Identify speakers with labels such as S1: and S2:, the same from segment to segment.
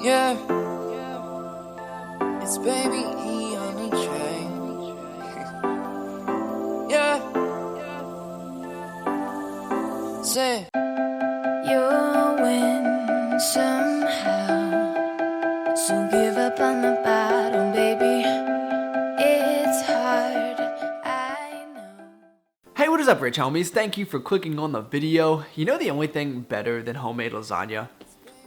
S1: Yeah, it's baby E on the train. Yeah, say
S2: you'll win somehow, so give up on the battle, baby. It's hard, I know.
S3: Hey, what is up, rich homies? Thank you for clicking on the video. You know the only thing better than homemade lasagna?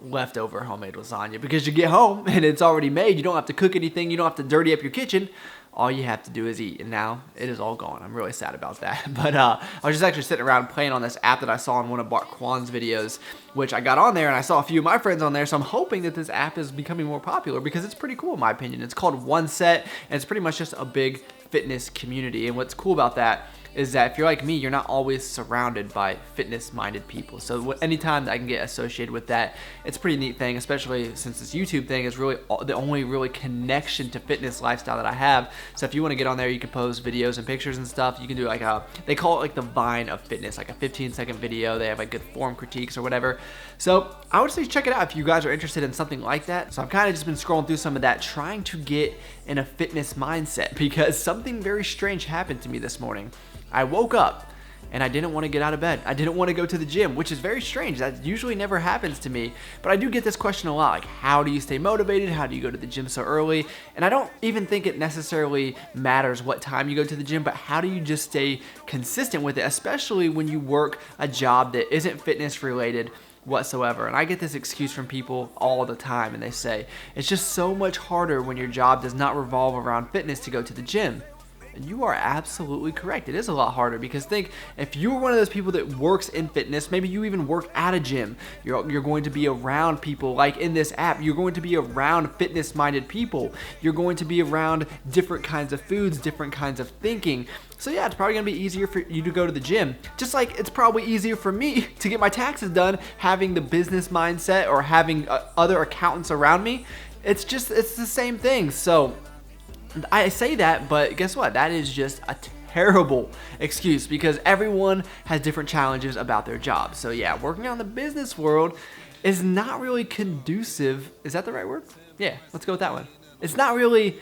S3: Leftover homemade lasagna, because you get home and it's already made. You don't have to cook anything. You don't have to dirty up your kitchen. All you have to do is eat, and now it is all gone. I'm really sad about that. But I was just actually sitting around playing on this app that I saw in one of Bart Kwan's videos, which I got on there and I saw a few of my friends on there, so I'm hoping that this app is becoming more popular because it's pretty cool in my opinion. It's called One Set, and it's pretty much just a big fitness community. And what's cool about that is that if you're like me, you're not always surrounded by fitness-minded people. So anytime that I can get associated with that, it's a pretty neat thing, especially since this YouTube thing is really the only really connection to fitness lifestyle that I have. So if you want to get on there, you can post videos and pictures and stuff. You can do like they call it like the Vine of fitness, like a 15-second video. They have like good form critiques or whatever. So I would say check it out if you guys are interested in something like that. So I've kind of just been scrolling through some of that, trying to get in a fitness mindset, because something very strange happened to me this morning. I woke up and I didn't want to get out of bed. I didn't want to go to the gym, which is very strange. That usually never happens to me, but I do get this question a lot, like how do you stay motivated? How do you go to the gym so early? And I don't even think it necessarily matters what time you go to the gym, but how do you just stay consistent with it, especially when you work a job that isn't fitness related whatsoever. And I get this excuse from people all the time, and they say it's just so much harder when your job does not revolve around fitness to go to the gym. And you are absolutely correct. It is a lot harder, because think, if you're one of those people that works in fitness, maybe you even work at a gym, you're going to be around people like in this app. You're going to be around fitness-minded people. You're going to be around different kinds of foods, different kinds of thinking. So yeah, it's probably gonna be easier for you to go to the gym. Just like it's probably easier for me to get my taxes done, having the business mindset or having other accountants around me. It's the same thing. So I say that, but guess what? That is just a terrible excuse, because everyone has different challenges about their job. So yeah, working out in the business world is not really conducive. Is that the right word? Yeah, let's go with that one. It's not really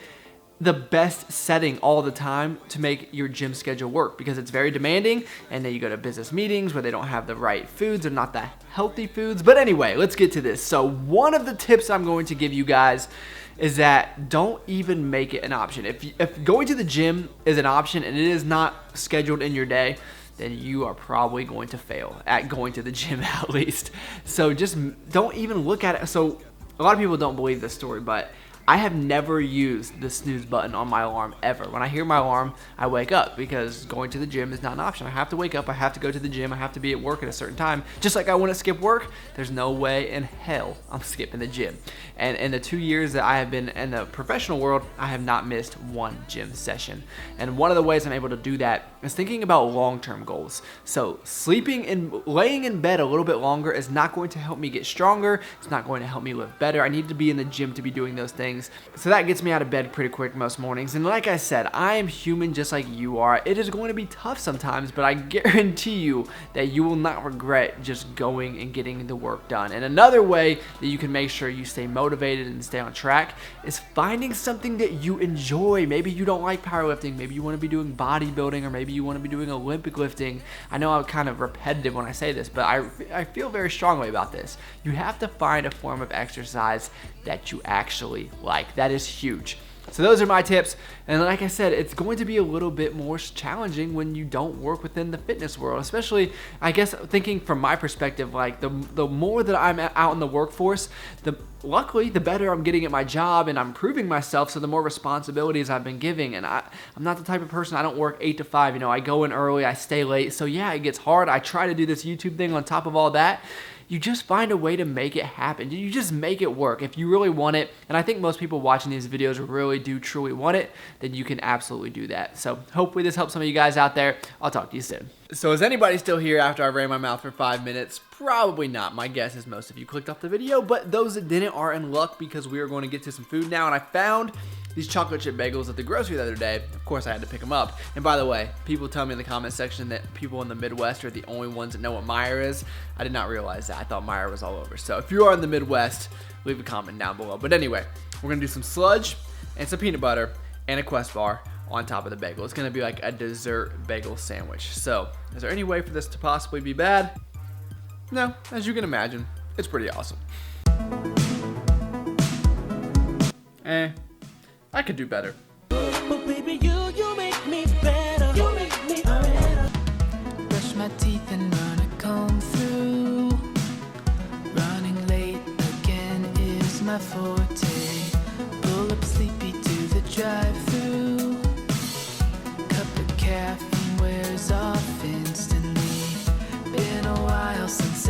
S3: the best setting all the time to make your gym schedule work, because it's very demanding, and then you go to business meetings where they don't have the right foods or not the healthy foods. But anyway, let's get to this. So one of the tips I'm going to give you guys is that don't even make it an option. If going to the gym is an option and it is not scheduled in your day, then you are probably going to fail at going to the gym at least. So just don't even look at it. So a lot of people don't believe this story, but I have never used the snooze button on my alarm ever. When I hear my alarm, I wake up, because going to the gym is not an option. I have to wake up, I have to go to the gym, I have to be at work at a certain time. Just like I wouldn't skip work, there's no way in hell I'm skipping the gym. And in the 2 years that I have been in the professional world, I have not missed one gym session. And one of the ways I'm able to do that is thinking about long-term goals. So laying in bed a little bit longer is not going to help me get stronger. It's not going to help me live better. I need to be in the gym to be doing those things. So that gets me out of bed pretty quick most mornings. And like I said, I am human just like you are. It is going to be tough sometimes, but I guarantee you that you will not regret just going and getting the work done. And another way that you can make sure you stay motivated and stay on track is finding something that you enjoy. Maybe you don't like powerlifting. Maybe you want to be doing bodybuilding, or maybe you want to be doing Olympic lifting. I know I'm kind of repetitive when I say this, but I feel very strongly about this. You have to find a form of exercise that you actually like. That is huge. So those are my tips, and like I said, it's going to be a little bit more challenging when you don't work within the fitness world, especially, I guess, thinking from my perspective, like the more that I'm out in the workforce, luckily the better I'm getting at my job and I'm proving myself, so the more responsibilities I've been giving. And I'm not the type of person, I don't work 8 to 5, I go in early, I stay late, so yeah, it gets hard. I try to do this YouTube thing on top of all that. You just find a way to make it happen. You just make it work. If you really want it, and I think most people watching these videos really do truly want it, then you can absolutely do that. So hopefully this helps some of you guys out there. I'll talk to you soon. So is anybody still here after I ran my mouth for 5 minutes? Probably not. My guess is most of you clicked off the video, but those that didn't are in luck, because we are going to get to some food now. And I found these chocolate chip bagels at the grocery the other day. Of course, I had to pick them up. And by the way, people tell me in the comment section that people in the Midwest are the only ones that know what Meyer is. I did not realize that. I thought Meyer was all over. So if you are in the Midwest, leave a comment down below. But anyway, we're gonna do some sludge and some peanut butter and a Quest bar on top of the bagel. It's gonna be like a dessert bagel sandwich. So is there any way for this to possibly be bad? No, as you can imagine, it's pretty awesome. I could do better.
S4: But baby, you make me better. You make me better.
S2: Brush my teeth and run a comb through. Running late again is my forte. Pull up sleepy to the drive-through. Cup of caffeine wears off instantly. Been a while since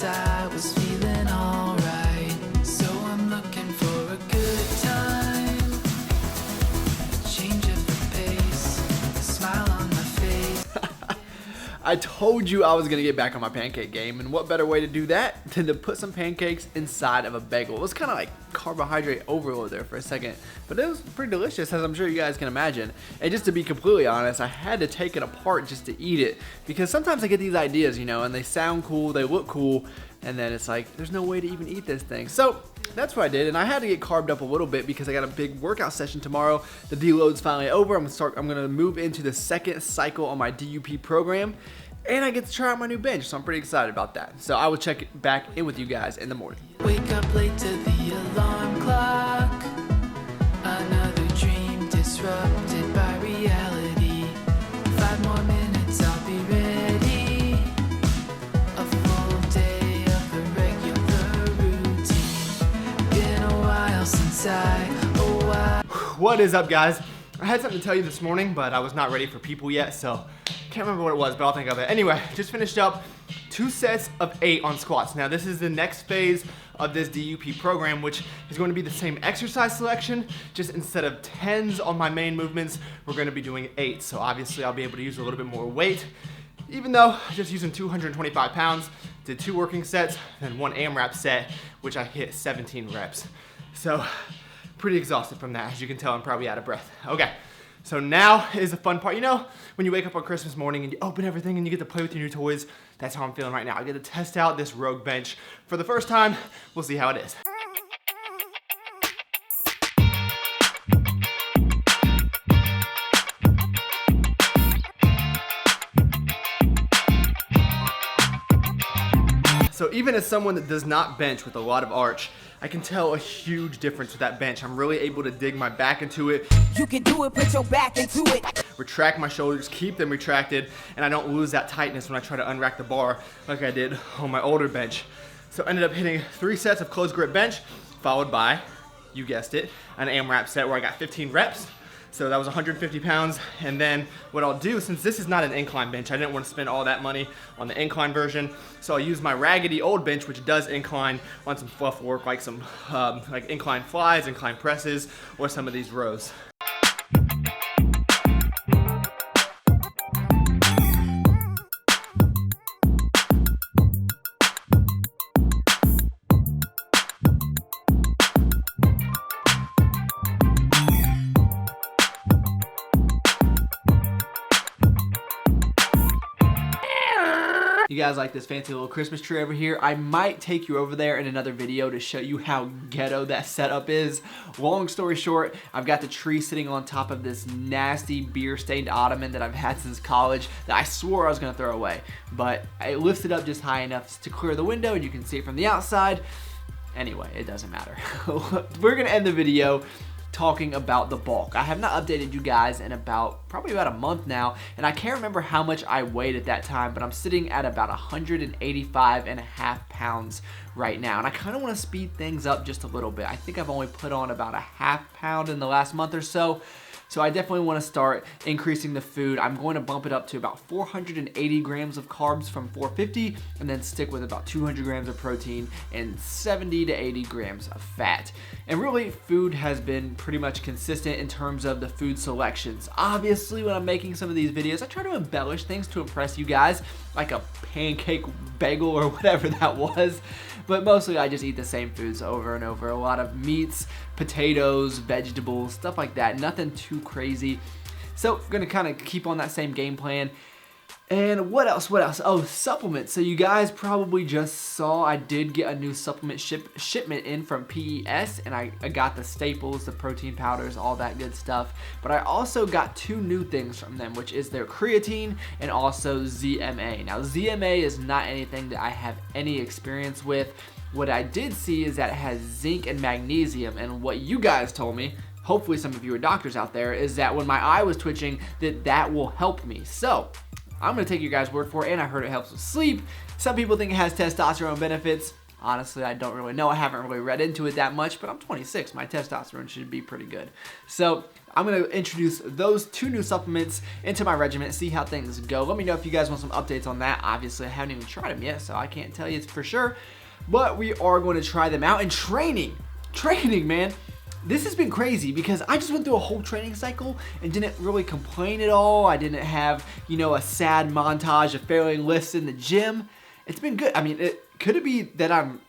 S2: I was feeling alright. So I'm looking for a good time. A change of the pace, a smile on my face.
S3: I told you I was gonna get back on my pancake game, and what better way to do that than to put some pancakes inside of a bagel. It was kind of like carbohydrate overload there for a second, but it was pretty delicious, as I'm sure you guys can imagine. And just to be completely honest, I had to take it apart just to eat it, because sometimes I get these ideas, you know, and they sound cool, they look cool, and then it's like, there's no way to even eat this thing. So that's what I did, and I had to get carved up a little bit because I got a big workout session tomorrow. The deload's finally over. I'm gonna move into the second cycle on my DUP program, and I get to try out my new bench, so I'm pretty excited about that. So I will check back in with you guys in the morning.
S2: Wake up late to the alarm clock. Another dream disrupted by reality. 5 more minutes, I'll be ready. A full day of the regular routine. Been a while since
S5: What is up, guys? I had something to tell you this morning, but I was not ready for people yet, so can't remember what it was, but I'll think of it. Anyway, just finished up 2 sets of 8 on squats. Now, this is the next phase of this DUP program, which is going to be the same exercise selection, just instead of 10s on my main movements, we're going to be doing 8s. So obviously I'll be able to use a little bit more weight, even though just using 225 pounds, did 2 working sets, then 1 AMRAP set, which I hit 17 reps. So pretty exhausted from that. As you can tell, I'm probably out of breath. Okay, so now is the fun part. You know, when you wake up on Christmas morning and you open everything and you get to play with your new toys, that's how I'm feeling right now. I get to test out this Rogue bench for the first time. We'll see how it is. So even as someone that does not bench with a lot of arch, I can tell a huge difference with that bench. I'm really able to dig my back into it.
S4: You can do it, put your back into it.
S5: Retract my shoulders, keep them retracted, and I don't lose that tightness when I try to unrack the bar like I did on my older bench. So I ended up hitting 3 sets of closed grip bench, followed by, you guessed it, an AMRAP set where I got 15 reps. So that was 150 pounds. And then what I'll do, since this is not an incline bench, I didn't want to spend all that money on the incline version. So I'll use my raggedy old bench, which does incline on some fluff work, like some like incline flies, incline presses, or some of these rows.
S3: You guys like this fancy little Christmas tree over here? I might take you over there in another video to show you how ghetto that setup is. Long story short, I've got the tree sitting on top of this nasty beer-stained ottoman that I've had since college that I swore I was gonna throw away. But I lifted up just high enough to clear the window and you can see it from the outside. Anyway, it doesn't matter. We're gonna end the video talking about the bulk. I have not updated you guys in probably about a month now, and I can't remember how much I weighed at that time, but I'm sitting at about 185.5 pounds right now, and I kind of want to speed things up just a little bit. I think I've only put on about a half pound in the last month or so. So I definitely want to start increasing the food. I'm going to bump it up to about 480 grams of carbs from 450, and then stick with about 200 grams of protein and 70 to 80 grams of fat. And really, food has been pretty much consistent in terms of the food selections. Obviously, when I'm making some of these videos, I try to embellish things to impress you guys, like a pancake bagel or whatever that was. But mostly I just eat the same foods over and over. A lot of meats, potatoes, vegetables, stuff like that. Nothing too crazy. So gonna kind of keep on that same game plan. And what else? Oh, supplements. So you guys probably just saw I did get a new supplement shipment in from PES, and I got the staples, the protein powders, all that good stuff. But I also got 2 new things from them, which is their creatine and also ZMA. Now ZMA is not anything that I have any experience with. What I did see is that it has zinc and magnesium, and what you guys told me, hopefully some of you are doctors out there, is that when my eye was twitching, that will help me. So I'm gonna take your guys' word for it, and I heard it helps with sleep. Some people think it has testosterone benefits. Honestly, I don't really know. I haven't really read into it that much, but I'm 26. My testosterone should be pretty good. So I'm gonna introduce those 2 new supplements into my regimen, see how things go. Let me know if you guys want some updates on that. Obviously, I haven't even tried them yet, so I can't tell you for sure. But we are going to try them out. And training, man. This has been crazy because I just went through a whole training cycle and didn't really complain at all. I didn't have, a sad montage of failing lifts in the gym. It's been good. I mean, could it be that I'm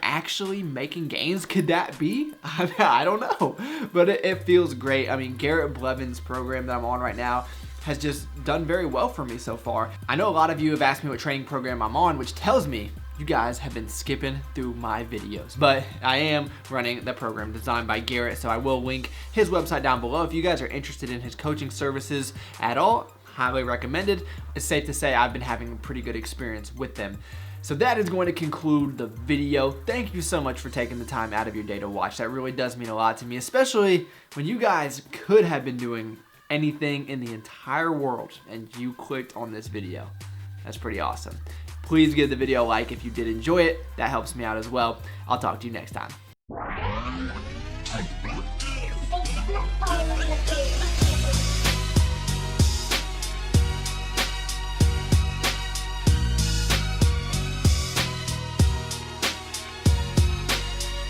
S3: actually making gains? Could that be? I don't know, but it feels great. I mean, Garrett Blevin's program that I'm on right now has just done very well for me so far. I know a lot of you have asked me what training program I'm on, which tells me you guys have been skipping through my videos, but I am running the program designed by Garrett, so I will link his website down below. If you guys are interested in his coaching services at all, highly recommended. It's safe to say I've been having a pretty good experience with them. So that is going to conclude the video. Thank you so much for taking the time out of your day to watch. That really does mean a lot to me, especially when you guys could have been doing anything in the entire world and you clicked on this video. That's pretty awesome. Please give the video a like if you did enjoy it. That helps me out as well. I'll talk to you next time.